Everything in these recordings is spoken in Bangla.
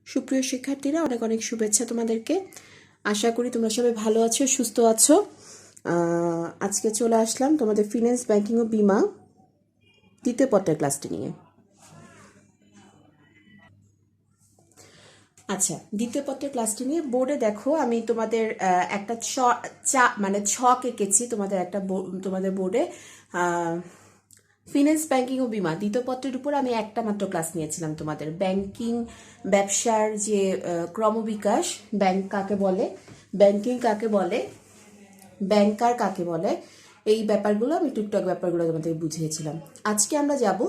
সুপ্রিয় শিক্ষার্থীরা, অনেক অনেক শুভেচ্ছা তোমাদেরকে। আশা করি তোমরা সবাই ভালো আছো, সুস্থ আছো। আজকে চলে আসলাম তোমাদের ফিন্যান্স, ব্যাংকিং ও বিমা দ্বিতীয় পত্রের ক্লাসটি নিয়ে। আচ্ছা, দ্বিতীয় পত্রের ক্লাসটি নিয়ে বোর্ডে দেখো আমি তোমাদের একটা ছক এঁকেছি তোমাদের বোর্ডে। ফিন্যান্স, ব্যাংকিং ও বিমা দ্বিতীয় পত্রের উপর আমি একটা মাত্র ক্লাস নিয়েছিলাম তোমাদের। ব্যাংকিং ব্যবসার যে ক্রমবিকাশ, ব্যাংক কাকে বলে, ব্যাংকিং কাকে বলে, ব্যাংকার কাকে বলে, এই ব্যাপারগুলো আমি টুকটাক ব্যাপারগুলো তোমাদের বুঝিয়েছিলাম। আজকে আমরা যাব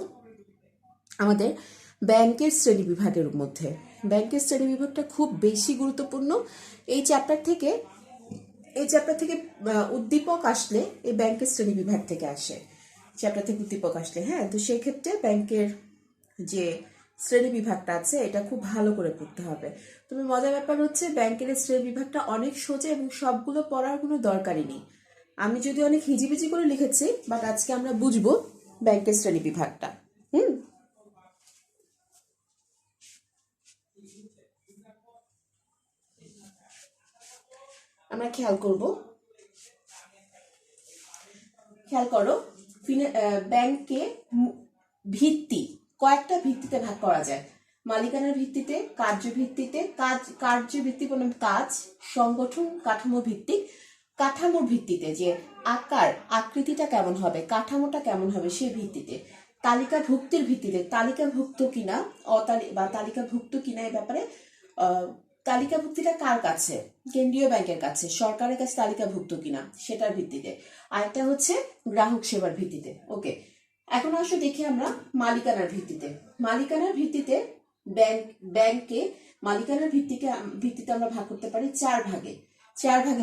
আমাদের ব্যাংকের শ্রেণী বিভাগের মধ্যে। ব্যাংকের শ্রেণী বিভাগটা খুব বেশি গুরুত্বপূর্ণ। এই চ্যাপ্টার থেকে উদ্দীপক আসলে এই ব্যাংকের শ্রেণী বিভাগ থেকে আসে, চ্যাপ্টার থেকে উদ্দীপক আসলে। হ্যাঁ, তো সেই ক্ষেত্রে ব্যাংকের যে শ্রেণী বিভাগটা আছে এটা খুব ভালো করে পড়তে হবে। তবে মজার ব্যাপার হচ্ছে ব্যাংকের শ্রেণী বিভাগটা অনেক সোজা এবং সবগুলো পড়ার কোনো দরকারই নেই। আমি যদি অনেক হিজিবিজি করে লিখেছি, বাট আজকে আমরা বুঝবো ব্যাংকের শ্রেণী বিভাগটা। আমরা খেয়াল করো, ব্যাংকে ভিত্তি কয়েকটা ভিত্তিতে ভাগ করা যায়। মালিকানার ভিত্তিতে, কার্যভিত্তিক মানে কাজ, সংগঠন, কাঠামো ভিত্তিক। কাঠামোর ভিত্তিতে যে আকার আকৃতিটা কেমন হবে, কাঠামোটা কেমন হবে সেই ভিত্তিতে। তালিকাভুক্তির ভিত্তিতে তালিকাভুক্ত কিনা তালিকাভুক্ত কিনা এই ব্যাপারে তালিকাভুক্তিটা কার কাছে, কেন্দ্রীয় ব্যাংকের কাছে, সরকারের কাছে তালিকাভুক্ত কিনা সেটার ভিত্তিতে। আরেকটা হচ্ছে গ্রাহক সেবার ভিত্তিতে। ওকে, এখন আসলে দেখি আমরা মালিকানার ভিত্তিতে। মালিকানার ভিত্তিতে ব্যাংকে মালিকানার ভিত্তিতে আমরা ভাগ করতে পারি চার ভাগে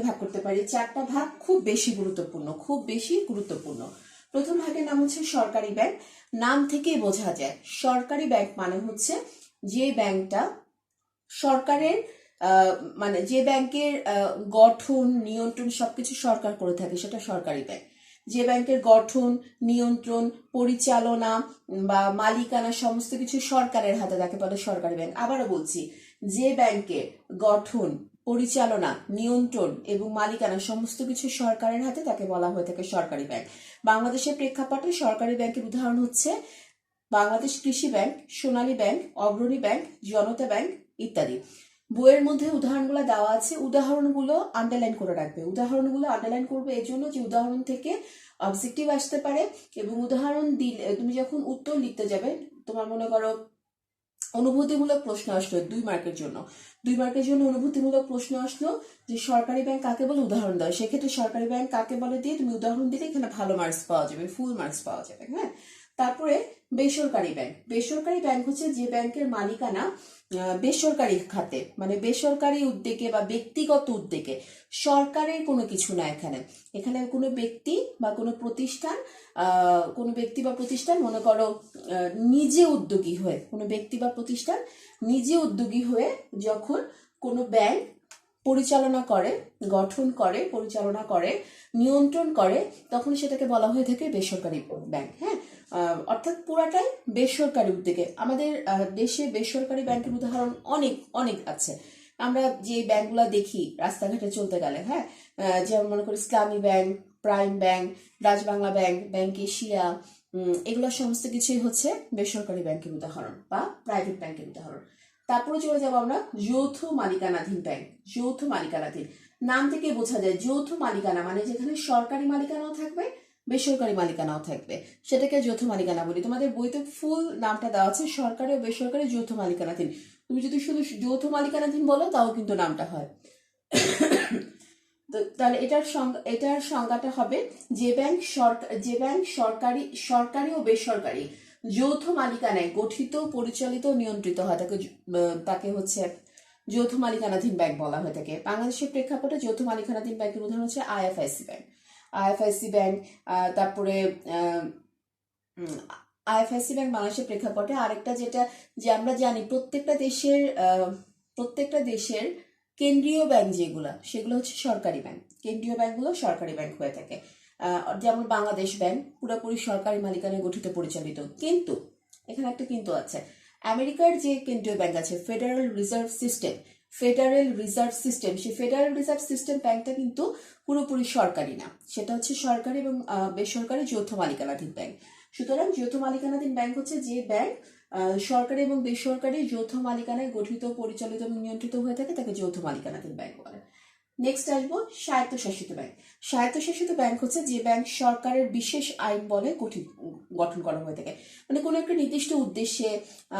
ভাগ করতে পারি। চারটা ভাগ খুব বেশি গুরুত্বপূর্ণ। প্রথম ভাগের নাম হচ্ছে সরকারি ব্যাংক। নাম থেকেই বোঝা যায় সরকারি ব্যাংক মানে হচ্ছে যে ব্যাংকটা সরকারের মানে যে ব্যাংকের গঠন, নিয়ন্ত্রণ সবকিছু সরকার করে থাকে, সেটা সরকারি ব্যাংক। যে ব্যাংকের গঠন, নিয়ন্ত্রণ, পরিচালনা বা মালিকানা সমস্ত কিছু সরকারের হাতে, তাকে বলে সরকারি ব্যাংক। আবারও বলছি, যে ব্যাংকের গঠন, পরিচালনা, নিয়ন্ত্রণ এবং মালিকানা সমস্ত কিছু সরকারের হাতে, তাকে বলা হয়ে থাকে সরকারি ব্যাংক। বাংলাদেশের প্রেক্ষাপটে সরকারি ব্যাংকের উদাহরণ হচ্ছে বাংলাদেশ কৃষি ব্যাংক, সোনালী ব্যাংক, অগ্রণী ব্যাংক, জনতা ব্যাংক ইত্যাদি। বইয়ের মধ্যে উদাহরণগুলো দেওয়া আছে, উদাহরণগুলো আন্ডারলাইন করে রাখবে। উদাহরণগুলো আন্ডারলাইন করবে এই জন্য যে উদাহরণ থেকে অবজেক্টিভ আসতে পারে, এবং উদাহরণ দিলে তুমি যখন উত্তর লিখতে যাবে, তোমার মনে করো অনুভূতিমূলক প্রশ্ন আসলো 2 মার্কের জন্য, অনুভূতিমূলক প্রশ্ন আসলো যে সরকারি ব্যাংক কাকে বলে, উদাহরণ দাও। সেক্ষেত্রে সরকারি ব্যাংক কাকে বলে দিয়ে তুমি উদাহরণ দিলে এখানে ভালো মার্কস পাওয়া যাবে, ফুল মার্কস পাওয়া যাবে। হ্যাঁ, তারপরে বেসরকারি ব্যাংক হচ্ছে যে ব্যাংকের মালিকানা বেসরকারি খাতে, মানে বেসরকারি উদ্যোগে বা ব্যক্তিগত উদ্যোগে, সরকারের কোনো কিছু না। এখানে কোনো ব্যক্তি বা কোনো প্রতিষ্ঠান মনে করো নিজে উদ্যোগী হয়ে, কোনো ব্যক্তি বা প্রতিষ্ঠান নিজে উদ্যোগী হয়ে যখন কোনো ব্যাংক পরিচালনা করে, গঠন করে, পরিচালনা করে, নিয়ন্ত্রণ করে, তখন সেটাকে বলা হয়ে থাকে বেসরকারি ব্যাংক। হ্যাঁ, অর্থাৎ পুরাটাই বেসরকারি উদ্যোগে। আমাদের দেশে বেসরকারি ব্যাংকের উদাহরণ অনেক অনেক আছে। আমরা যে ব্যাংকগুলো দেখি রাস্তাঘাটে চলতে গেলে, হ্যাঁ, যেমন মনে করি Islami bank, prime bank, Rajbangla bank, bank Asia, এগুলো সমস্ত কিছুই হচ্ছে বেসরকারি ব্যাংকের উদাহরণ বা প্রাইভেট ব্যাংকের উদাহরণ। তারপরে চলে যাবো আমরা যৌথ মালিকানাধীন ব্যাংক। যৌথ মালিকানাধীন নাম থেকে বোঝা যায় যৌথ মালিকানা মানে যেখানে সরকারি মালিকানাও থাকবে, বেসরকারি মালিকানাও থাকবে, সেটাকে যৌথ মালিকানা বলি। তোমাদের বইতে ফুল নামটা দেওয়া আছে সরকারি ও বেসরকারি যৌথ মালিকানাধীন। তুমি যদি শুধু যৌথ মালিকানাধীন বলো তাও কিন্তু নামটা হয়। তাহলে এটার সংজ্ঞাটা হবে যে ব্যাংক সরকারি ও বেসরকারি যৌথ মালিকানায় গঠিত, পরিচালিত, নিয়ন্ত্রিত হয়, তাকে হচ্ছে যৌথ মালিকানাধীন ব্যাংক বলা হয়ে থাকে। বাংলাদেশের প্রেক্ষাপটে যৌথ মালিকানাধীন ব্যাংকের উদাহরণ হচ্ছে আইএফআইসি ব্যাংক। তারপরে আইএফআইসি ব্যাংক বাংলাদেশের প্রেক্ষাপটে। আরেকটা যেটা যে আমরা জানি প্রত্যেকটা দেশের কেন্দ্রীয় ব্যাংক সেগুলো হচ্ছে সরকারি ব্যাংক। কেন্দ্রীয় ব্যাংকগুলো সরকারি ব্যাংক হয়ে থাকে। যেমন বাংলাদেশ ব্যাংক পুরোপুরি সরকারি মালিকানায় গঠিত, পরিচালিত। কিন্তু এখানে একটা কিন্তু আছে, আমেরিকার যে কেন্দ্রীয় ব্যাংক আছে ফেডারেল রিজার্ভ সিস্টেম, সেই ফেডারেল রিজার্ভ সিস্টেম ব্যাংকটা কিন্তু পুরোপুরি সরকারি না, সেটা হচ্ছে সরকারি এবং বেসরকারি যৌথ মালিকানাধীন ব্যাংক। সুতরাং যৌথ মালিকানাধীন ব্যাংক হচ্ছে যে ব্যাংক সরকারি এবং বেসরকারি যৌথ মালিকানায় গঠিত, পরিচালিত এবং নিয়ন্ত্রিত হয়ে থাকে তাকে যৌথ মালিকানাধীন ব্যাংক বলে। নেক্সট আসবো স্বায়ত্তশাসিত ব্যাংক। স্বায়ত্তশাসিত ব্যাংক হচ্ছে যে ব্যাংক সরকারের বিশেষ আইন বলে গঠন করা হয়ে থাকে, মানে কোনো একটা নির্দিষ্ট উদ্দেশ্যে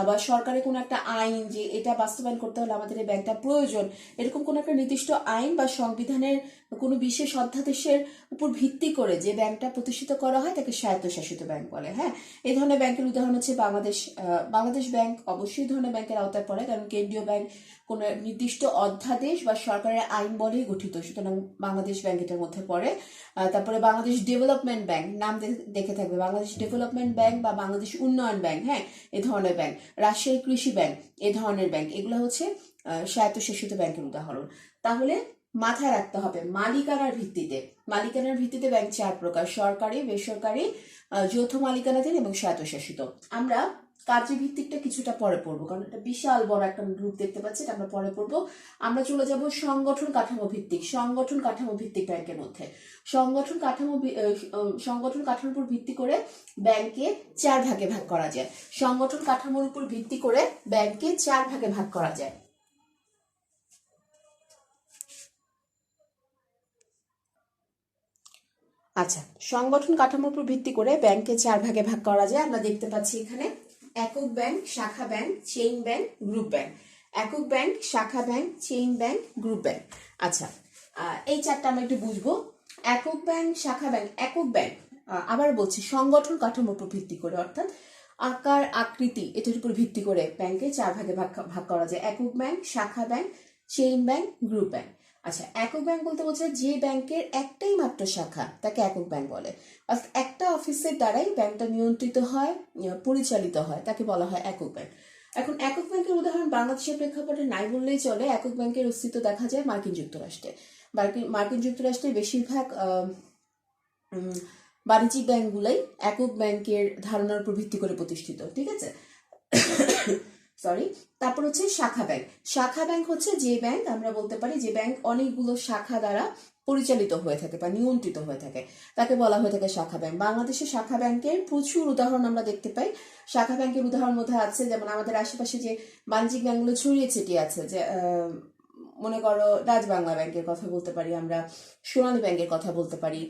বা সরকারের কোনো একটা আইন যে এটা বাস্তবায়ন করতে হলে আমাদের এই ব্যাংকটা প্রয়োজন, এরকম কোনো একটা নির্দিষ্ট আইন বা সংবিধানের কোনো বিশেষ অধ্যাদেশের উপর ভিত্তি করে যে ব্যাংকটা প্রতিষ্ঠিত করা হয় তাকে স্বায়ত্তশাসিত ব্যাংক বলে। হ্যাঁ, এই ধরনের ব্যাংকের উদাহরণ হচ্ছে বাংলাদেশ ব্যাংক অবশ্যই ধরনের ব্যাংকের আওতায় পড়ে, কারণ কেন্দ্রীয় ব্যাংক কোনো নির্দিষ্ট অধ্যাদেশ বা সরকারের আইন বলেই গঠিত, সুতরাং বাংলাদেশ ব্যাংক এটার মধ্যে পড়ে। তারপরে বাংলাদেশ ডেভেলপমেন্ট ব্যাংক, নাম দেখে থাকবে, বাংলাদেশ ডেভেলপমেন্ট ব্যাংক বা বাংলাদেশ উন্নয়ন ব্যাংক, হ্যাঁ এই ধরনের ব্যাংক, রাজশাহী কৃষি ব্যাংক, এই ধরনের ব্যাংক, এগুলো হচ্ছে স্বায়ত্তশাসিত ব্যাংকের উদাহরণ। তাহলে মাথায় রাখতে হবে মালিকানার ভিত্তিতে ব্যাংক 4 প্রকার: সরকারি, বেসরকারি, যৌথ মালিকানাধীন এবং স্বায়ত্তশাসিত। আমরা কার্যভিত্তিকটা কিছুটা পরে পড়বো, কারণ এটা বিশাল বড় একটা গ্রুপ দেখতে পাচ্ছি, এটা আমরা পরে পড়বো। আমরা চলে যাব সংগঠন কাঠামো ভিত্তিক ব্যাংকের মধ্যে। সংগঠন কাঠামোর উপর ভিত্তি করে ব্যাংকে 4 ভাগে ভাগ করা যায়। সংগঠন কাঠামোর উপর ভিত্তি করে ব্যাংকে 4 ভাগে ভাগ করা যায়। আচ্ছা, সংগঠন কাঠামোর উপর ভিত্তি করে ব্যাংকে 4 ভাগে ভাগ করা যায়। আমরা দেখতে পাচ্ছি এখানে একক ব্যাংক, শাখা bank, chain bank, group bank. একক ব্যাংক, শাখা bank, chain bank, group bank. আচ্ছা, এই 4টা আমরা একটু বুঝবো। একক ব্যাংক, শাখা ব্যাংক। একক ব্যাংক, আবার বলছি, সংগঠন কাঠামোর উপর ভিত্তি করে, অর্থাৎ আকার আকৃতি এটার উপর ভিত্তি করে ব্যাংকে 4 ভাগে ভাগ করা যায়: একক ব্যাংক, শাখা bank, chain bank, group bank. আচ্ছা, একক ব্যাংক বলতে বোঝায় যে ব্যাংকের একটাই মাত্র শাখা, তাকে একক ব্যাংক বলে। অর্থাৎ একটা অফিসের দ্বারাই ব্যাংকটা নিয়ন্ত্রিত হয়, পরিচালিত হয়, তাকে বলা হয় একক ব্যাংক। এখন একক ব্যাংকের উদাহরণ বাংলাদেশের প্রেক্ষাপটে নাই বললেই চলে। একক ব্যাংকের অস্তিত্ব দেখা যায় মার্কিন যুক্তরাষ্ট্রে। মার্কিন যুক্তরাষ্ট্রে বেশিরভাগ বাণিজ্যিক ব্যাংকগুলাই একক ব্যাংকের ধারণার উপর ভিত্তি করে প্রতিষ্ঠিত, ঠিক আছে। সরি। তারপর হচ্ছে শাখা ব্যাংক। শাখা ব্যাংক হচ্ছে যে ব্যাংক, আমরা বলতে পারি যে ব্যাংক অনেকগুলো শাখা দ্বারা পরিচালিত হয়ে থাকে বা নিয়ন্ত্রিত হয়ে থাকে, তাকে বলা হয়ে থাকে শাখা ব্যাংক। বাংলাদেশে শাখা ব্যাংকের প্রচুর উদাহরণ আমরা দেখতে পাই। শাখা ব্যাংকের উদাহরণ মধ্যে আছে যেমন আমাদের আশেপাশে যে বাণিজ্যিক ব্যাংকগুলো ছড়িয়ে ছিটিয়ে আছে, যে মনে করো ডাচ বাংলা ব্যাংকের কথা বলতে পারি আমরা, সোনালী ব্যাংকের কথা বলতে পারি,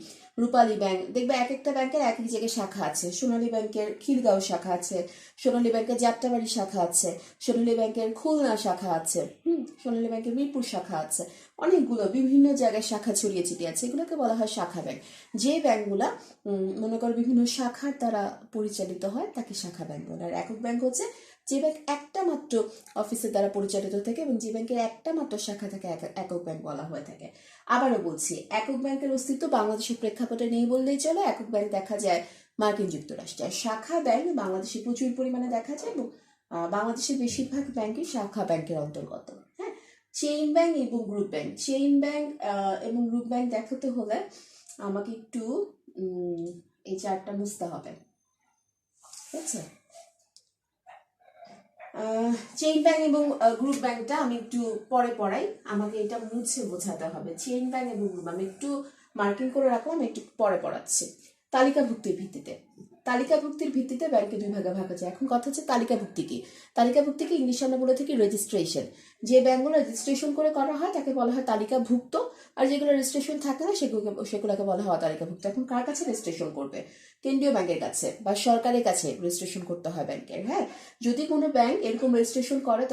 রূপালী ব্যাংক। দেখবে এক একটা ব্যাংকের এক এক জায়গায় শাখা আছে। সোনালী ব্যাংকের খিলগাঁও শাখা আছে, সোনালী ব্যাংকের যাত্রাবাড়ি শাখা আছে, সোনালী ব্যাংকের খুলনা শাখা আছে, সোনালী ব্যাংকের মিরপুর শাখা আছে। অনেকগুলো বিভিন্ন জায়গায় শাখা ছড়িয়ে ছিটিয়ে আছে, এগুলোকে বলা হয় শাখা ব্যাংক। যে ব্যাংকগুলা মনে করো বিভিন্ন শাখার দ্বারা পরিচালিত হয় তাকে শাখা ব্যাংক বলে। আর একক ব্যাংক হচ্ছে যে ব্যাংক একটা মাত্র অফিসের দ্বারা পরিচালিত থাকে এবং যে ব্যাংকের একটা মাত্র শাখা থাকে একক ব্যাংক বলা হয়ে থাকে। আবারও বলছি, একক ব্যাংকের অস্তিত্ব বাংলাদেশের প্রেক্ষাপটে নেই বললেই চলে। একক ব্যাংক দেখা যায় মার্কিন যুক্তরাষ্ট্রে। আর শাখা ব্যাংক বাংলাদেশে প্রচুর পরিমাণে দেখা যায় এবং বাংলাদেশের বেশিরভাগ ব্যাংকই শাখা ব্যাংকের অন্তর্গত। হ্যাঁ, চেইন ব্যাংক এবং গ্রুপ ব্যাংক। চেইন ব্যাংক এবং গ্রুপ ব্যাংক দেখাতে হলে আমাকে একটু এই চারটা বুঝতে হবে, ঠিক আছে। চেইন ব্যাংক এবং গ্রুপ ব্যাংকটা আমি একটু পরে পড়াই, আমাকে এটা মুছে বোঝাতে হবে। চেইন ব্যাংক এবং গ্রুপ, আমি একটু মার্কিং করে রাখলাম, একটু পরে পড়াচ্ছি। তালিকাভুক্তির ভিত্তিতে ব্যাংকে 2 ভাগে ভাগ আছে। এখন কথা হচ্ছে তালিকাভুক্তি কি। তালিকাভুক্তিকে ইংলিশে আমরা বলে থাকি রেজিস্ট্রেশন। যে ব্যাংকগুলো রেজিস্ট্রেশন করে করা হয় তাকে বলা হয় তালিকাভুক্ত, আর যেগুলো রেজিস্ট্রেশন থাকে না সেগুলোকে বলা হয় তালিকাভুক্ত। এখন কার কাছে রেজিস্ট্রেশন করবে? কেন্দ্রীয় ব্যাংকের কাছে বা সরকারের কাছে রেজিস্ট্রেশন করতে হয় ব্যাংকের। হ্যাঁ, যদি কোনো ব্যাংক এরকম রেজিস্ট্রেশন করে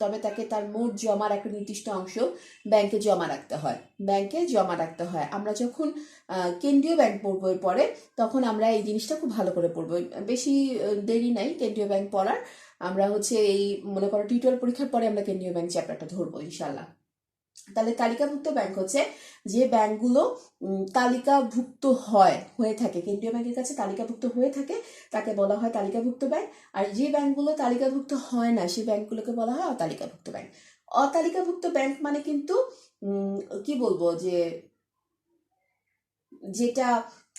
তবে তাকে তার মোট জমার একটা নির্দিষ্ট অংশ ব্যাংকে জমা রাখতে হয়। আমরা যখন কেন্দ্রীয় ব্যাংক পড়বো পরে, তখন আমরা এই জিনিসটা খুব ভালো করে পড়বো। বেশি দেরি নাই কেন্দ্রীয় ব্যাংক পড়ার। আমরা হচ্ছে এই মনে করো টি12 পরীক্ষার পরে আমরা কেন্দ্রীয় ব্যাংক চ্যাপ্টারটা ধরবো ইনশাল্লাহ। তাহলে তালিকাভুক্ত ব্যাংক হচ্ছে যে ব্যাংকগুলো তালিকাভুক্ত হয়ে থাকে, কেন্দ্রীয় ব্যাংকের কাছে তালিকাভুক্ত হয়ে থাকে, তাকে বলা হয় তালিকাভুক্ত ব্যাংক। আর যে ব্যাংকগুলো তালিকাভুক্ত হয় না সেই ব্যাংকগুলোকে বলা হয় অতালিকাভুক্ত ব্যাংক। অতালিকাভুক্ত ব্যাংক মানে কিন্তু কি বলবো, যে যেটা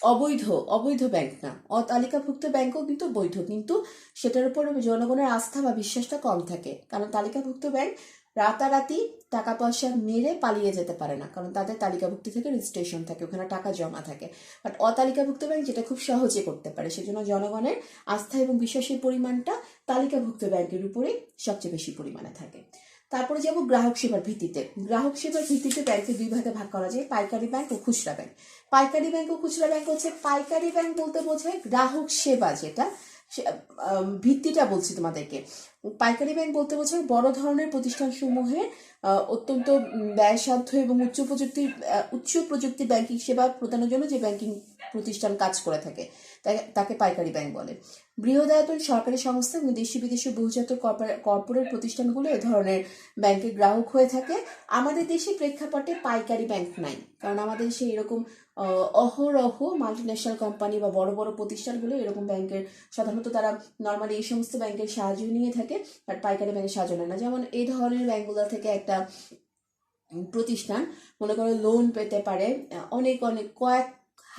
অবৈধ অবৈধ ব্যাংক না, অতালিকাভুক্ত ব্যাংকও কিন্তু বৈধ, কিন্তু সেটার উপর জনগণের আস্থা বা বিশ্বাসটা কম থাকে, কারণ তালিকাভুক্ত ব্যাংক রাতারাতি টাকা পয়সা মেরে পালিয়ে যেতে পারে না, কারণ তাদের তালিকাভুক্তি থেকে রেজিস্ট্রেশন থাকে, ওখানে টাকা জমা থাকে। বাট অতালিকাভুক্ত ব্যাংক যেটা খুব সহজে করতে পারে, সেজন্য জনগণের আস্থা এবং বিশ্বাসের পরিমাণটা তালিকাভুক্ত ব্যাংকের উপরে সবচেয়ে বেশি পরিমাণে থাকে। তারপরে যাব গ্রাহক সেবার ভিত্তিতে। গ্রাহক সেবার ভিত্তিতে ব্যাংকে দুই ভাগে ভাগ করা যায়, পাইকারি ব্যাংক ও খুচরা ব্যাংক। পাইকারি ব্যাংক ও খুচরা ব্যাংক হচ্ছে, পাইকারি ব্যাংক বলতে বোঝায় গ্রাহক সেবা, যেটা ভিত্তিটা বলছি তোমাদেরকে। পাইকারি ব্যাংক বলতে বোঝায় বড় ধরনের প্রতিষ্ঠানসমূহে অত্যন্ত ব্যয়সাধ্য এবং উচ্চ প্রযুক্তি ব্যাংকিং সেবা প্রদানের জন্য যে ব্যাংকিং প্রতিষ্ঠান কাজ করে থাকে তাকে পাইকারি ব্যাংক বলে। বৃহদায়তন সরকারি সংস্থা এবং দেশি বিদেশি বহুজাত কর্পোরেট প্রতিষ্ঠানগুলো এ ধরনের ব্যাংকের গ্রাহক হয়ে থাকে। আমাদের দেশে প্রেক্ষাপটে পাইকারি ব্যাংক নাই, কারণ আমাদের দেশে এরকম অহরহ মাল্টিন্যাশনাল কোম্পানি বা বড় বড় প্রতিষ্ঠানগুলো এরকম ব্যাংকের সাধারণত তারা নর্মালি এই সমস্ত ব্যাংকের সাহায্য নিয়ে থাকে, বাট পাইকারি ব্যাংকের সাহায্য নেয় না। যেমন এই ধরনের ব্যাংকগুলো থেকে একটা প্রতিষ্ঠান মনে করো লোন পেতে পারে অনেক অনেক কয়েক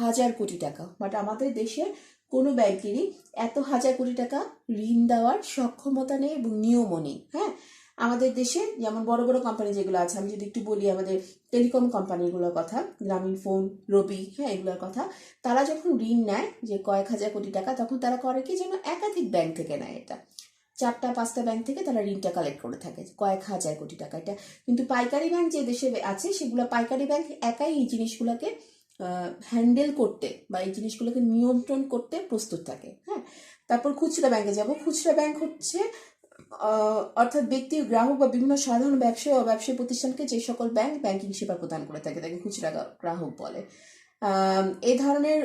হাজার কোটি টাকা, বাট আমাদের দেশে কোনো ব্যাংকেরই এত হাজার কোটি টাকা ঋণ দেওয়ার সক্ষমতা নেই এবং নিয়মও নেই। হ্যাঁ, আমাদের দেশে যেমন বড় বড় কোম্পানি যেগুলো আছে, আমি যদি একটু বলি আমাদের টেলিকম কোম্পানিগুলোর কথা, গ্রামীণ ফোন, রবি, হ্যাঁ এগুলোর কথা, তারা যখন ঋণ নেয় যে কয়েক হাজার কোটি টাকা, তখন তারা করে কি যেন একাধিক ব্যাংক থেকে নেয়, এটা 4-5টা ব্যাংক থেকে তারা ঋণটা কালেক্ট করে থাকে কয়েক হাজার কোটি টাকা এটা। কিন্তু পাইকারি ব্যাংক যে দেশে আছে সেগুলো পাইকারি ব্যাংক একাই এই জিনিসগুলোকে হ্যান্ডেল করতে বা এই জিনিসগুলোকে নিয়ন্ত্রণ করতে প্রস্তুত থাকে। হ্যাঁ, তারপর খুচরা ব্যাংকে যাব। খুচরা ব্যাংক হচ্ছে অর্থাৎ ব্যক্তি, গ্রাহক বা বিভিন্ন সাধারণ ব্যবসায়ী ও ব্যবসায়ী প্রতিষ্ঠানকে যে সকল ব্যাংক ব্যাংকিং সেবা প্রদান করে থাকে তাকে খুচরা গ্রাহক বলে। এই ধরনের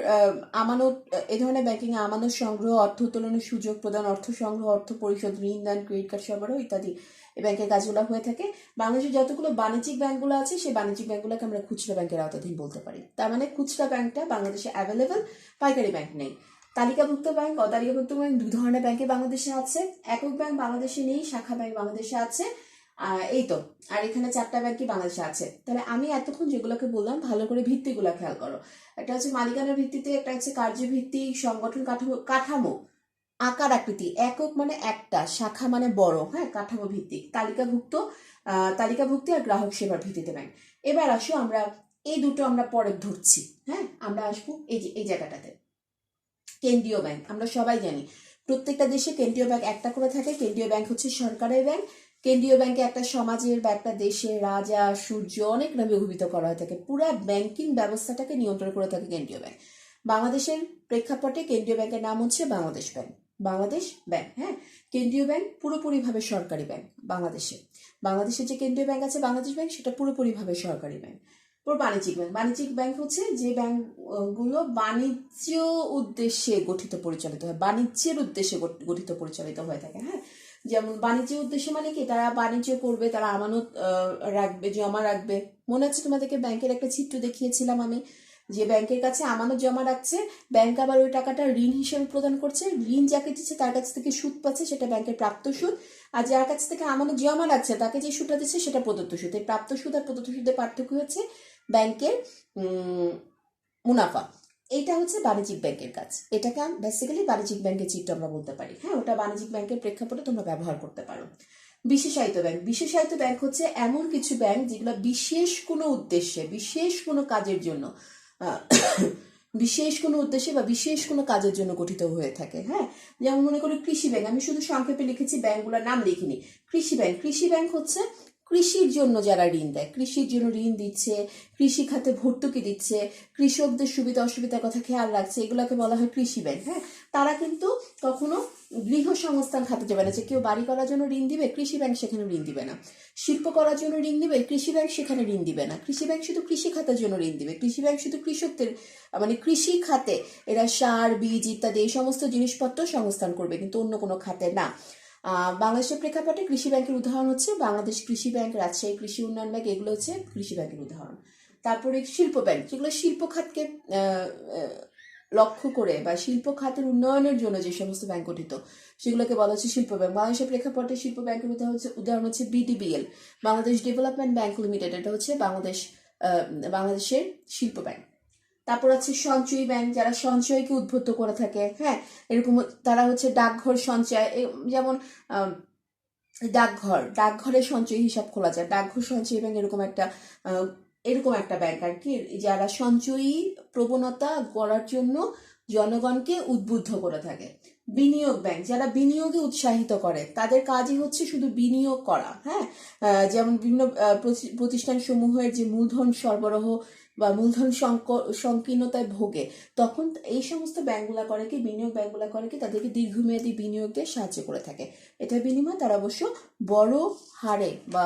ব্যাংকিং এ আমানত সংগ্রহ, অর্থ উত্তোলনের সুযোগ প্রদান, অর্থ সংগ্রহ, অর্থ পরিশোধ, ঋণ দান, ক্রেডিট কার্ড সরবরাহ ইত্যাদি এই ব্যাংকের কাজগুলো হয়ে থাকে। বাংলাদেশের যতগুলো বাণিজ্যিক ব্যাংকগুলো আছে সেই বাণিজ্যিক ব্যাংকগুলোকে আমরা খুচরা ব্যাংকের আওতাধীন বলতে পারি। তার মানে খুচরা ব্যাংকটা বাংলাদেশে অ্যাভেলেবল, পাইকারি ব্যাংক নেই। তালিকাভুক্ত ব্যাংক, অতালিকাভুক্ত ব্যাংক দুই ধরনের ব্যাংকে বাংলাদেশে আছে। একক ব্যাংক বাংলাদেশে নেই, শাখা ব্যাংক বাংলাদেশে আছে। এই তো, আর এখানে 4টা ব্যাংকই বাংলাদেশে আছে। তাহলে আমি এতক্ষণ যেগুলোকে বললাম ভালো করে ভিত্তিগুলো খেয়াল করো। একটা হচ্ছে মালিকানার ভিত্তিতে, একটা হচ্ছে কার্যভিত্তিক, সংগঠন কাঠামো, আকার আকৃতি, একক মানে একটা, শাখা মানে বড়, হ্যাঁ কাঠামো ভিত্তিক, তালিকাভুক্তি আর গ্রাহক সেবার ভিত্তিতে ব্যাংক। এবার আসো আমরা এই দুটো আমরা পরে ধরছি। হ্যাঁ, আমরা আসবো এই জায়গাটাতে। কেন্দ্রীয় ব্যাংক আমরা সবাই জানি প্রত্যেকটা দেশে কেন্দ্রীয় ব্যাংক একটা করে থাকে। কেন্দ্রীয় ব্যাংক হচ্ছে সরকারের ব্যাংক। কেন্দ্রীয় ব্যাংকে একটা সমাজের বা একটা দেশের রাজা, সূর্য অনেক নামে অভিহিত করা হয়ে থাকে। পুরা ব্যাংকিং ব্যবস্থাটাকে নিয়ন্ত্রণ করে থাকে কেন্দ্রীয় ব্যাংক। বাংলাদেশের প্রেক্ষাপটে কেন্দ্রীয় ব্যাংকের নাম হচ্ছে বাংলাদেশ ব্যাংক। বাংলাদেশ ব্যাংক, হ্যাঁ, কেন্দ্রীয় ব্যাংক পুরোপুরিভাবে সরকারি ব্যাংক। বাংলাদেশের যে কেন্দ্রীয় ব্যাংক আছে বাংলাদেশ ব্যাংক, সেটা পুরোপুরিভাবে সরকারি ব্যাংক। বাণিজ্যিক ব্যাংক হচ্ছে যে ব্যাংকগুলো বাণিজ্য উদ্দেশ্যে পরিচালিত হয়, বাণিজ্যের উদ্দেশ্যে গঠিত পরিচালিত হয়ে থাকে। হ্যাঁ, যেমন বাণিজ্য উদ্দেশ্য মানে কি, তারা বাণিজ্য করবে, তারা আমানত রাখবে, জমা রাখবে। মনে আছে তোমাদেরকে ব্যাংকের একটা চিত্র দেখিয়েছিলাম আমি, যে ব্যাংকের কাছে আমানত জমা রাখছে, ব্যাংক আবার ওই টাকাটা ঋণ হিসেবে প্রদান করছে, ঋণ যাকে দিচ্ছে তার কাছ থেকে সুদ পাচ্ছে, সেটা ব্যাংকের প্রাপ্ত সুদ, আর যার কাছ থেকে আমানত জমা রাখছে তাকে যে সুদটা দিচ্ছে সেটা প্রদত্ত সুদ। এই প্রাপ্ত সুদ আর প্রদত্ত সুদের পার্থক্য হচ্ছে ব্যাংকের মুনাফা। এইটা হচ্ছে বাণিজ্যিক ব্যাংকের কাজ। এটাকে বেসিক্যালি বাণিজ্যিক ব্যাংকের চিত্র আমরা বলতে পারি। হ্যাঁ, ওটা বাণিজ্যিক ব্যাংকের প্রেক্ষাপটে তোমরা ব্যবহার করতে পারো। বিশেষায়িত ব্যাংক হচ্ছে এমন কিছু ব্যাংক যেগুলো বিশেষ কোনো উদ্দেশ্যে, বিশেষ কোনো কাজের জন্য বা বিশেষ কোনো কাজের জন্য গঠিত হয়ে থাকে। হ্যাঁ, যেমন মনে করো কৃষি ব্যাংক, আমি শুধু সংক্ষেপে লিখেছি, ব্যাংকগুলোর নাম লিখিনি। কৃষি ব্যাংক হচ্ছে কৃষির জন্য যারা ঋণ দেয়, কৃষির জন্য ঋণ দিচ্ছে, কৃষি খাতে ভর্তুকি দিচ্ছে, কৃষকদের সুবিধা অসুবিধার কথা খেয়াল রাখছে, এগুলোকে বলা হয় কৃষি ব্যাংক। হ্যাঁ, তারা কিন্তু কখনো গৃহ সংস্থান খাতে যাবে না, যে কেউ বাড়ি করার জন্য ঋণ দিবে, কৃষি ব্যাংক সেখানে ঋণ দিবে না। শিল্প করার জন্য ঋণ দিবে, কৃষি ব্যাংক সেখানে ঋণ দিবে না। কৃষি ব্যাংক শুধু কৃষি খাতের জন্য ঋণ দিবে। কৃষি ব্যাংক শুধু কৃষকদের, মানে কৃষি খাতে এরা সার, বীজ ইত্যাদি এই সমস্ত জিনিসপত্র সংস্থান করবে, কিন্তু অন্য কোনো খাতে না। বাংলাদেশের প্রেক্ষাপটে কৃষি ব্যাংকের উদাহরণ হচ্ছে বাংলাদেশ কৃষি ব্যাংক, রাজশাহী কৃষি উন্নয়ন ব্যাংক, এগুলো হচ্ছে কৃষি ব্যাংকের উদাহরণ। তারপরে শিল্প ব্যাংক, যেগুলো শিল্প খাতকে লক্ষ্য করে বা শিল্প খাতের উন্নয়নের জন্য যে সমস্ত ব্যাংক গঠিত, সেগুলোকে বলা হচ্ছে শিল্প ব্যাংক। বাংলাদেশের প্রেক্ষাপটে শিল্প ব্যাংকের উদাহরণ হচ্ছে BDBL, Bangladesh development bank limited. এটা হচ্ছে বাংলাদেশের শিল্প ব্যাংক। তারপর আছে সঞ্চয়ী ব্যাংক, যারা সঞ্চয়কে উদ্বুদ্ধ করে থাকে, হ্যাঁ, এরকম তারা হচ্ছে ডাকঘর সঞ্চয়, যেমন ডাকঘরে সঞ্চয়ী হিসাব খোলা যায়, ডাকঘর সঞ্চয়ী ব্যাংক এরকম একটা ব্যাংক আর কি, যারা সঞ্চয়ী প্রবণতা গড়ার জন্য জনগণকে উদ্বুদ্ধ করে থাকে। বিনিয়োগ ব্যাংক, যারা বিনিয়োগে উৎসাহিত করে, তাদের কাজই হচ্ছে শুধু বিনিয়োগ করা, হ্যাঁ, যেমন বিভিন্ন প্রতিষ্ঠান সমূহের যে মূলধন সরবরাহ বা মূলধন সংকীর্ণতায় ভোগে, তখন এই সমস্ত ব্যাংকগুলা করে কি, বিনিয়োগ ব্যাংকগুলা করে কি, তাদেরকে দীর্ঘমেয়াদী বিনিয়োগে সাহায্য করে থাকে। এটার বিনিময়ে তারা অবশ্য বড় হারে বা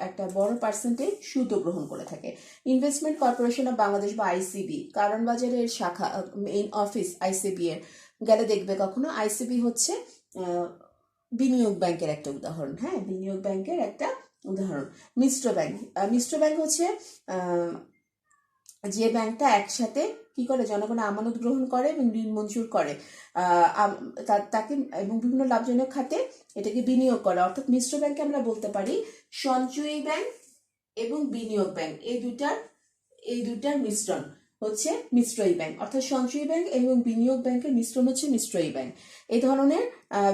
একটা বড় পার্সেন্টেজ সুদও গ্রহণ করে থাকে। ইনভেস্টমেন্ট কর্পোরেশন অফ বাংলাদেশ বা আইসিবি, কারণ বাজারের শাখা, মেইন অফিস আইসিবি এর গেলে দেখবে কখনো আইসিবি হচ্ছে বিনিয়োগ ব্যাংকের একটা উদাহরণ, হ্যাঁ, বিনিয়োগ ব্যাংকের একটা উদাহরণ। মিশ্র ব্যাংক হচ্ছে যে ব্যাংকটা একসাথে কি করে, জনগণ আমানত গ্রহণ করে এবং ঋণ মঞ্জুর করে তাকে, এবং বিভিন্ন লাভজনক খাতে এটাকে বিনিয়োগ করে। অর্থাৎ মিশ্র ব্যাংকে আমরা বলতে পারি সঞ্চয়ী ব্যাংক এবং বিনিয়োগ ব্যাংক এই দুটার মিশ্রণ হচ্ছে মিশ্রয়ী ব্যাংক, অর্থাৎ সঞ্চয়ী ব্যাংক এবং বিনিয়োগ ব্যাংকের মিশ্রণ হচ্ছে মিশ্রয়ী ব্যাংক। এই ধরনের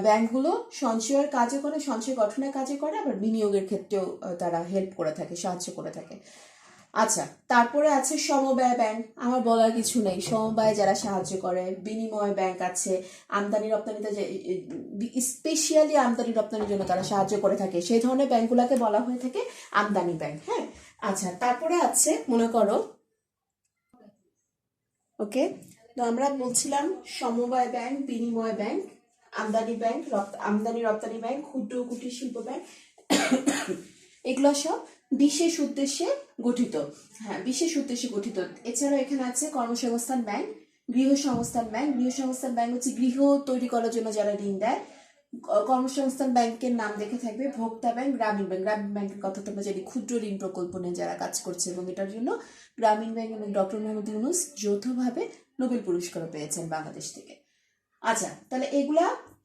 ব্যাংকগুলো সঞ্চয়ের কাজে করে, সঞ্চয় গঠনের কাজে করে, আবার বিনিয়োগের ক্ষেত্রেও তারা হেল্প করে থাকে, সাহায্য করে থাকে। আচ্ছা, তারপরে আছে সমবায় ব্যাংক, আমার বলার কিছু নেই, সমবায় যারা সাহায্য করে। বিনিময় ব্যাংক আছে, আমদানি রপ্তানিতে স্পেশালি আমদানি রপ্তানির জন্য তারা সাহায্য করে থাকে, সেই ধরনের ব্যাংকগুলোকে বলা হয়ে থাকে আমদানি ব্যাংক, হ্যাঁ। আচ্ছা, তারপরে আছে মনে করো, ওকে, তো আমরা বলছিলাম সমবায় ব্যাংক, বিনিময় ব্যাংক, আমদানি রপ্তানি ব্যাংক, ক্ষুদ্র কুটির শিল্প ব্যাংক, এগুলো সব বিশেষ উদ্দেশ্যে গঠিত, হ্যাঁ, বিশেষ উদ্দেশ্যে গঠিত। এছাড়াও এখানে আছে কর্মসংস্থান ব্যাংক, গৃহসংস্থান ব্যাংক হচ্ছে গৃহ তৈরি করার জন্য যারা ঋণ দেয়। কর্মসংস্থান ব্যাংকের নাম দেখে থাকবে ভোক্তা ব্যাংক, গ্রামীণ ব্যাংকের কথা তোমরা জানি, ক্ষুদ্র ঋণ প্রকল্প নিয়ে যারা কাজ করছে, এবং এটার জন্য গ্রামীণ ব্যাংক এবং ডক্টর মোহাম্মদ ইউনূস যৌথভাবে নোবেল পুরস্কার পেয়েছেন বাংলাদেশ থেকে। আচ্ছা, তাহলে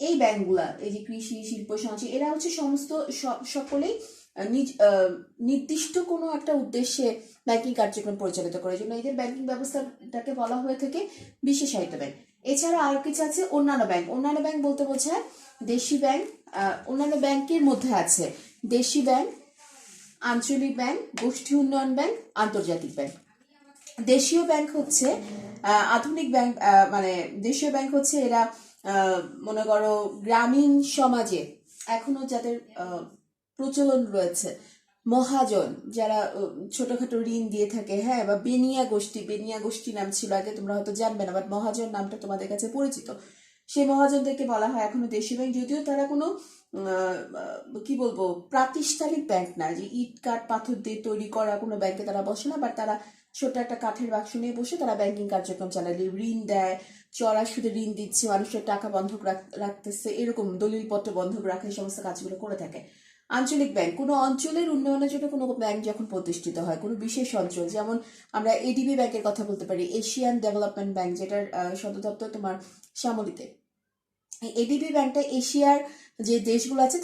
এই ব্যাংকগুলা, এই যে কৃষি, শিল্প, সঞ্চয়, এরা হচ্ছে সমস্ত সকলেই নির্দিষ্ট কোনো একটা উদ্দেশ্যে ব্যাংকিং কার্যক্রম পরিচালিত করে, জন্য এদের ব্যাংকিং ব্যবস্থাটাকে বলা হয়ে থাকে বিশেষায়িত ব্যাংক। এছাড়া আরো কিছু আছে অন্যান্য ব্যাংক। অন্যান্য ব্যাংক বলতে বোঝায় দেশি ব্যাংক, অন্যান্য ব্যাংকের মধ্যে আছে দেশি ব্যাংক, আঞ্চলিক ব্যাংক, গোষ্ঠী উন্নয়ন ব্যাংক, আন্তর্জাতিক ব্যাংক। দেশীয় ব্যাংক হচ্ছে আধুনিক ব্যাংক, মানে দেশীয় ব্যাংক হচ্ছে এরা মনে করো গ্রামীণ সমাজে এখনো যাদের প্রচলন রয়েছে, মহাজন যারা ছোটখাটো ঋণ দিয়ে থাকে, হ্যাঁ, বা বেনিয়া গোষ্ঠী নাম ছিল আগে, তোমরা হয়তো জানবে না, বাট মহাজন নামটা তোমাদের কাছে পরিচিত। সেই মহাজনদেরকে বলা হয় এখনো দেশীয় ব্যাংক, যদিও তারা কোনো কি বলবো প্রাতিষ্ঠানিক ব্যাংক না, যে ইট কাঠ পাথর দিয়ে তৈরি করা কোনো ব্যাংকে তারা বসে না, বাট তারা ছোট একটা কাঠের বাক্স নিয়ে বসে তারা ব্যাংকিং কার্যক্রম চালায়, ঋণ দেয়, চড়া সুদে ঋণ দিচ্ছে, মানুষের টাকা বন্ধক রাখতেছে, এরকম দলিলপত্র বন্ধক রাখা, এই সমস্ত কাজগুলো করে থাকে। আঞ্চলিক ব্যাংক, কোনো অঞ্চলের উন্নয়নের জন্য কোনো ব্যাংক যখন প্রতিষ্ঠিত হয়, কোনো বিশেষ অঞ্চল, যেমন আমরা এডিবি ব্যাংকের কথা বলতে পারি, এশিয়ান ডেভেলপমেন্ট ব্যাংক, যেটার সদর দপ্তর তোমার শ্যামলীতে। এডিবি ব্যাংকটা এশিয়ার যে দেশগুলো আছে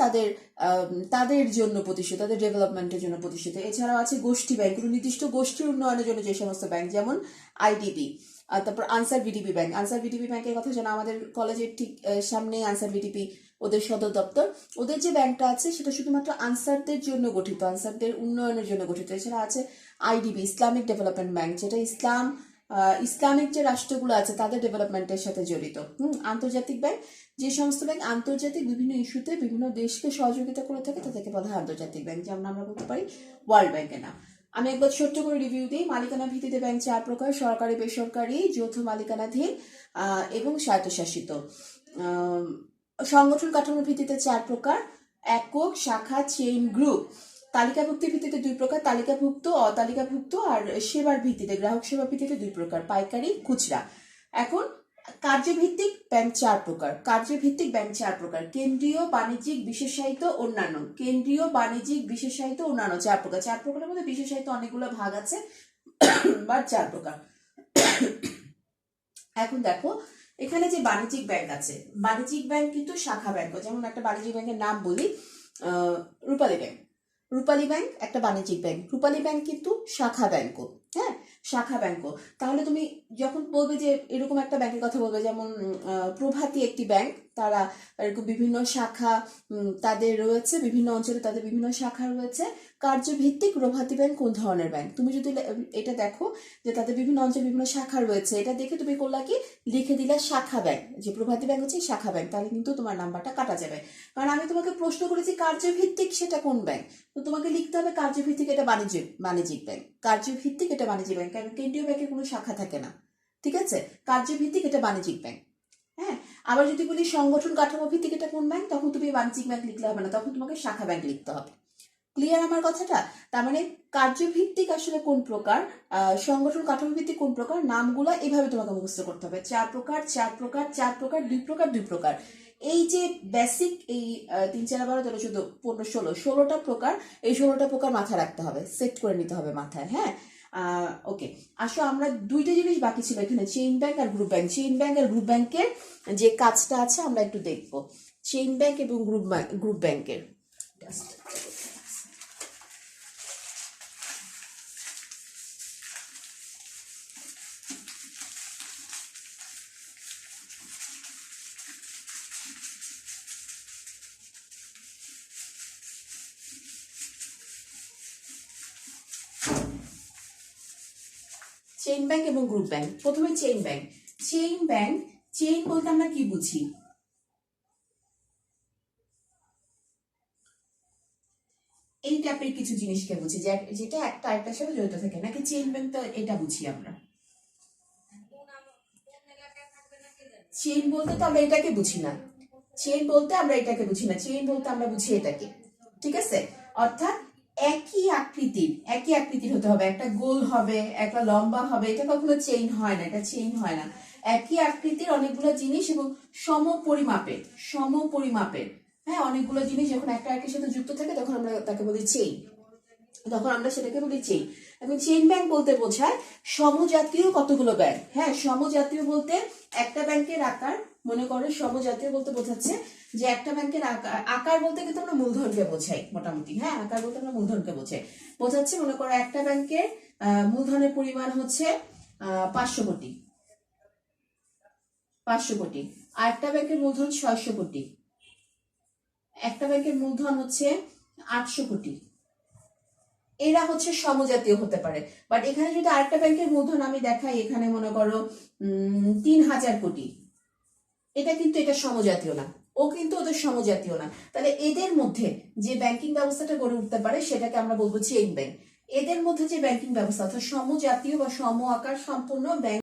তাদের জন্য প্রতিষ্ঠিত, তাদের ডেভেলপমেন্টের জন্য প্রতিষ্ঠিত। এছাড়াও আছে গোষ্ঠী ব্যাংক, কোনো নির্দিষ্ট গোষ্ঠীর উন্নয়নের জন্য যে সমস্ত ব্যাংক, যেমন আইডিবি। তারপর answer VDP bank, answer VDP ব্যাংকের কথা জানো, আমাদের কলেজের ঠিক সামনে আনসার ভিডিপি ওদের সদর দপ্তর। ওদের যে ব্যাংকটা আছে সেটা শুধুমাত্র আনসারদের জন্য গঠিত, আনসারদের উন্নয়নের জন্য গঠিত। এছাড়া আছে আইডিবি, ইসলামিক ডেভেলপমেন্ট ব্যাংক, যেটা ইসলামিক যে রাষ্ট্রগুলো আছে তাদের ডেভেলপমেন্টের সাথে জড়িত। আন্তর্জাতিক ব্যাংক, যে সমস্ত ব্যাংক আন্তর্জাতিক বিভিন্ন ইস্যুতে বিভিন্ন দেশকে সহযোগিতা করে থাকে তাদেরকে বলা হয় আন্তর্জাতিক ব্যাংক, যেমন আমরা বলতে পারি ওয়ার্ল্ড ব্যাংকের নাম। আমি একবার ছোট্ট করে রিভিউ দিই। মালিকানা ভিত্তিতে ব্যাংক 4 প্রকার: সরকারি, বেসরকারি, যৌথ মালিকানাধীন এবং স্বায়ত্তশাসিত। সংগঠন কাঠামোর ভিত্তিতে 4 প্রকার: একক, শাখা, চেইন, গ্রুপ। তালিকাভুক্তির ভিত্তিতে 2 প্রকার: তালিকাভুক্ত, অতালিকাভুক্ত। আর সেবার ভিত্তিতে, গ্রাহক সেবা ভিত্তিতে 2 প্রকার: পাইকারি, খুচরা। এখন কার্যভিত্তিক ব্যাংক 4 প্রকার। কার্যভিত্তিক ব্যাংক 4 প্রকার: কেন্দ্রীয়, বাণিজ্যিক, বিশেষায়িত, অন্যান্য। কেন্দ্রীয়, বাণিজ্যিক, বিশেষায়িত, অন্যান্য 4 প্রকার। 4 প্রকারের মধ্যে বিশেষায়িত অনেকগুলো ভাগ আছে, বা 4 প্রকার। এখন দেখো এখানে যে বাণিজ্যিক ব্যাংক আছে, বাণিজ্যিক ব্যাংক কিন্তু শাখা ব্যাংক, যেমন একটা বাণিজ্যিক ব্যাংকের নাম বলি, রূপালী ব্যাংক। রূপালী ব্যাংক একটা বাণিজ্যিক ব্যাংক। রূপালী ব্যাংক কিন্তু শাখা ব্যাংক। হ্যাঁ, শাখা ব্যাংকও। তাহলে তুমি যখন বলবে যে এরকম একটা ব্যাংকের কথা বলবে, যেমন প্রভাতী একটি ব্যাংক, তারা এরকম বিভিন্ন শাখা তাদের রয়েছে, বিভিন্ন অঞ্চলে তাদের বিভিন্ন শাখা রয়েছে। কার্যভিত্তিক প্রভাতী ব্যাংক কোন ধরনের ব্যাংক? তুমি যদি এটা দেখো যে তাদের বিভিন্ন অঞ্চলে বিভিন্ন শাখা রয়েছে, এটা দেখে তুমি করলা কি, লিখে দিলা শাখা ব্যাংক, যে প্রভাতী ব্যাংক হচ্ছে শাখা ব্যাংক, তাহলে কিন্তু তোমার নাম্বারটা কাটা যাবে। কারণ আমি তোমাকে প্রশ্ন করেছি কার্যভিত্তিক সেটা কোন ব্যাংক, তো তোমাকে লিখতে হবে কার্যভিত্তিক এটা বাণিজ্যিক ব্যাংক, কার্যভিত্তিক এটা বাণিজ্যিক ব্যাংক, কারণ কেন্দ্রীয় ব্যাংকের কোনো শাখা থাকে না। ঠিক আছে, কার্যভিত্তিক এটা বাণিজ্যিক ব্যাংক। হ্যাঁ, আবার যদি বলি সংগঠন কাঠামো ভিত্তিক এটা কোন ব্যাংক, তখন তুমি বাণিজ্যিক ব্যাংক লিখলে হবে না, তখন তোমাকে শাখা ব্যাংক লিখতে হবে। ক্লিয়ার আমার কথাটা? তার মানে কার্যভিত্তিক আসলে কোন প্রকার, সংগঠন কাঠামো ভিত্তিক কোন প্রকার, নামগুলা এভাবে তোমাকে মুখস্থ করতে হবে। 4 প্রকার, 4 প্রকার, 4 প্রকার, 2 প্রকার, 2 প্রকার। এই যে বেসিক এই 3 4 12 13 14 15 16 16টা প্রকার, এই 16টা প্রকার মাথায় রাখতে হবে, সেট করে নিতে হবে মাথায়। হ্যাঁ, ওকে, আসো আমরা দুইটা জিনিস বাকি ছিল এখানে, চেইন ব্যাংক আর গ্রুপ ব্যাংক। চেইন ব্যাংক আর গ্রুপ ব্যাংকের যে কাজটা আছে আমরা একটু দেখবো, চেইন ব্যাংক এবং গ্রুপ ব্যাংকের। চেইন ব্যাংক এবং গ্রুপ ব্যাংক। প্রথমে chain bank. Chain bank, chain বলতে আমরা কি বুঝি? এই টাইপের কিছু জিনিসকে বুঝি, যেটা একটা আরেকটার সাথে জড়িত থাকে, নাকি চেইন ব্যাংক তো এটা বুঝি আমরা। চেইন বলতে তো আমরা এটাকে বুঝি না, চেইন বলতে আমরা এটাকে বুঝি না, চেইন বলতে আমরা বুঝি এটাকে। ঠিক আছে, অর্থাৎ একই আকৃতির হতে হবে, একটা গোল হবে, একটা লম্বা হবে, এটা কখনো চেইন হয় না, এটা চেইন হয় না। একই আকৃতির অনেকগুলো জিনিস এবং সমপরিমাপের, হ্যাঁ, অনেকগুলো জিনিস যখন একটা একের সাথে যুক্ত থাকে তখন আমরা তাকে বলি চেইন, তখন আমরা সেটাকে বলি চেইন। এবং চেইন ব্যাংক বলতে বোঝায় সমজাতীয় কতগুলো ব্যাংক। হ্যাঁ, সমজাতীয় বলতে একটা ব্যাংকের আকার, মনে করো সমজাতীয় বলতে বোঝাচ্ছে যে একটা ব্যাংকের আকার বলতে কিন্তু আমরা মূলধনকে বোঝাই মোটামুটি। হ্যাঁ, আকার বলতে আমরা মূলধনকে বোঝাচ্ছে, মনে করো একটা ব্যাংকের মূলধনের পরিমাণ হচ্ছে 500 কোটি, 500 কোটি, আর একটা ব্যাংকের মূলধন 600 কোটি, একটা ব্যাংকের মূলধন হচ্ছে 800 কোটি। এরা হচ্ছে সমজাতীয় হতে পারে। বাট এখানে যদি আরেকটা ব্যাংকের মূলধন আমি দেখাই, এখানে মনে করো 3000 কোটি, এটা কিন্তু এটা সমজাতীয় না, ও কিন্তু ওদের সমজাতীয় না। তাহলে এদের মধ্যে যে ব্যাংকিং ব্যবস্থাটা গড়ে উঠতে পারে সেটাকে আমরা বলবো চেইন ব্যাংক। এদের মধ্যে যে ব্যাংকিং ব্যবস্থা অর্থাৎ সমজাতীয় বা সম আকার সম্পূর্ণ ব্যাংক